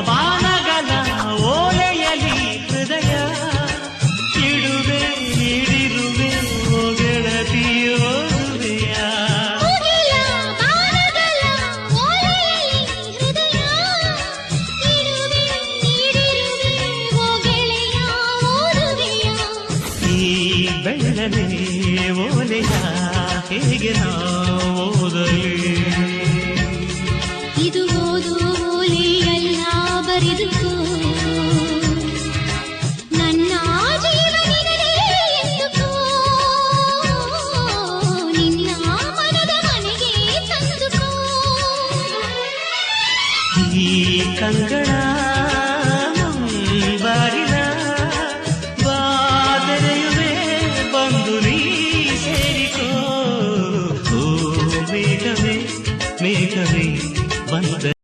ಬಾನಗಲ ಓಲೆಯಲಿ ಹೃದಯ ಇಡುವೆ ನೀಡಿರುವೆ ಗೆಳತಿ ಓದುವೆಯ ಈ ಬೆಳ್ಳನೆ ಓಲೆಯ ಹೇಗೆ ನಾ ಓದಲಿ ಇದು ಓದು ಓಲೆಯಲ್ಲ ಬರೆದುಕೋ ನನ್ನ ಜೀವನದೇ ಎಂದುಕೋ ನಿನ್ನ ಮನದ ಮನೆಗೆ ತಂದುಕೋ ಈ ಕಂಗಳ